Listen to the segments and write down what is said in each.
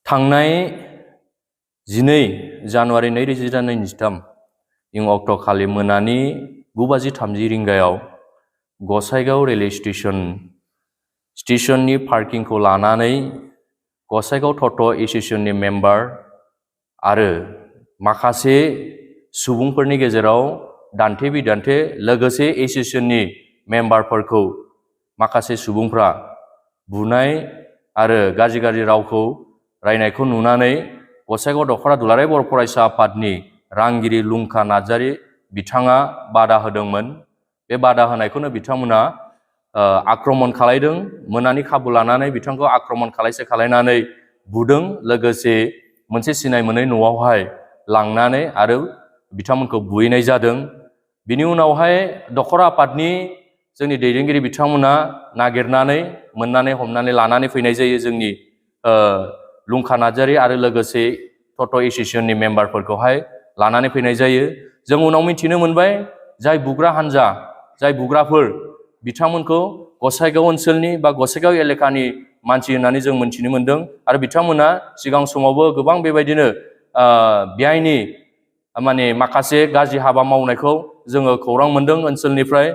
थांनाय 12 जानुवारि 2023 इं अक्ट'खालि मोनानि 9:30 रिंगायाव गसाइगाव रेलवे स्टेशननि पार्किंखौ लानानै गसाइगाव टट' एस'सिएशननि मेम्बार आरो माखासे सुबुंफोरनि गेजेराव दान्थे बिदान्थे लोगोसे एस'सिएशननि मेम्बारफोरखौ माखासे सुबुंफ्रा बुनाय आरो गाज्रि रावखौ रायनायखौ नुनानै गसाइगाव दख'रा दुलाराय बर' फरायसा आफादनि रांगिरि लुंखा नार्जारि बिथाङा बादा होदोंमोन। बे बादा होनायखौनो बिथांमोना आक्रमण खालायदों। मोनानि खाबु लानानै बिथांखौ आक्रमण खालायनानै बुदों, लोगोसे मोनसे सिनाय मोनै न'आवहाय लांनानै आरो बिथांमोनखौ बुहैनाय जादों। बिनि उनावहाय दख'रा आफादनि जोंनि दैदेनगिरि बिथांमोना नागिरनानै मोननानै हमनानै लानानै फैनाय जायो जोंनि लुंखा नार्जारि आरो लोगोसे टट' एस'सिएशननि मेम्बारफोरखौहाय लानानै फैनाय जायो। जों उनाव मिथिनो मोनबाय जाय बुग्रा हान्जा, जाय बुग्राफोर बिथांमोनखौ गसाइगाव ओनसोलनि बा गसाइगाव एलेकानि मानसि होननानै जों मिथिनो मोनदों आरो बिथांमोना सिगां समावबो गोबां बेबायदिनो बेहायनि माने माखासे गाज्रि हाबा मावनायखौ जोङो खौरां मोनदों ओनसोलनिफ्राय।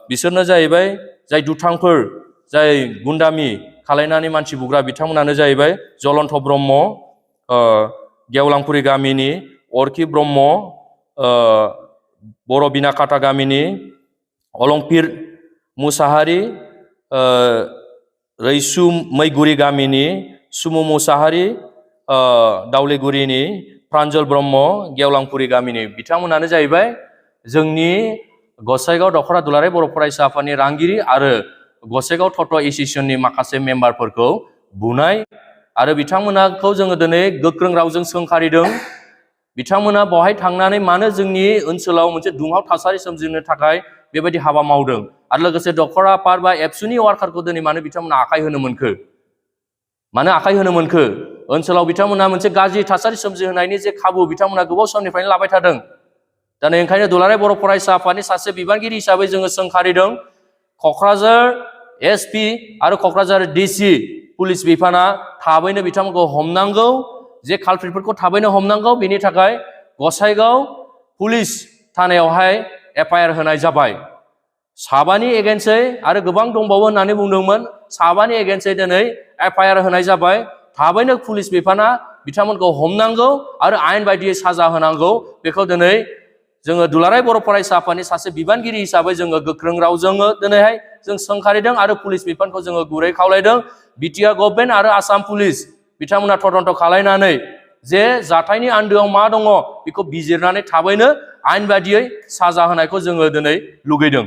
बिसोरनो जाहैबाय जाय दुथांफोर, जाय गुन्दामि खालायनानै मानसि बुग्रा बिथांमोनानो जाहैबाय जलन्त ब्रह्म, गेवलांफुरि गामिनि अरखि ब्रह्म, बर' बिनाखाथा गामिनि अलंपिर मुसाहारि, रैसुमैगुरि गामिनि सुमु मुसाहारि, दावलिगुरिनि प्रान्जल ब्रह्म, गेवलांफुरि गामिनि बिथांमोनानो जाहैबाय जोंनि गसाइगाव दख'रा दुलाराय बर' फरायसा आफादनि रांगिरि आरो गसाइगाव टट' एस'सिएशननि माखासे मेम्बारफोरखौ बुनाय आरो बिथांमोनखौ जोङो दिनै गोख्रों रावजों सोंखारिदों। बिथांमोना बेवहाय थांनानै मानो जोंनि ओनसोलाव मोनसे दुंहाव थासारि सोमजिनो थाखाय बेबायदि हाबा मावदों आरो लोगोसे दख'रा आफाद बा एबसुनि वार्कारखौ दिनै मानो बिथांमोना आखाइ होनो मोनखो, मानो आखाइ होनो मोनखो? ओनसोलाव बिथांमोना मोनसे गाज्रि थासारि सोमजिहोनायनि जे खाबु बिथांमोना गोबाव समनिफ्रायनो लाबाय थादों। दा ओंखायनो दुलाराय बर' फरायसा आफादनि सासे बिबानगिरि हिसाबै जोङो सोंखारिदों क'क्राझार एसपि आरो क'क्राझार डिसि पुलिस बिफाना थाबैनो बिथांमोनखौ हमनांगौ, जे कालप्रिटफोरखौ थाबैनो हमनांगौ। बेनि थाखाय गसाइगाव पुलिस थानायावहाय एफआइआर होनाय जाबाय। 7नि एगेन्स्टै आरो गोबां दंबावो होननानै बुंदोंमोन। 7नि एगेन्स्टै दिनै एफआइआर होनाय जाबाय। थाबैनो पुलिस बिफाना बिथांमोनखौ हमनांगौ आरो आयेन बायदियै साजा होनांगौ। बेखौ दिनै जोङो दुलाराय बर' फरायसा आफादनि सासे बिबानगिरि हिसाबै जोङो गोख्रों रावजों दिनैहाय जों सोंखारिदों आरो पुलिस बिफानखौ जोङो गुरै खावलायदों। बिटिआर गभर्नमेन्ट आरो आसाम पुलिस बिथांमोना तदन्त खालायनानै जे जाथायनि आन्दोआव मा दङ बेखौ बिजिरनानै थाबैनो आयेन बायदियै साजा होनायखौ जोङो दिनै लुगैदों।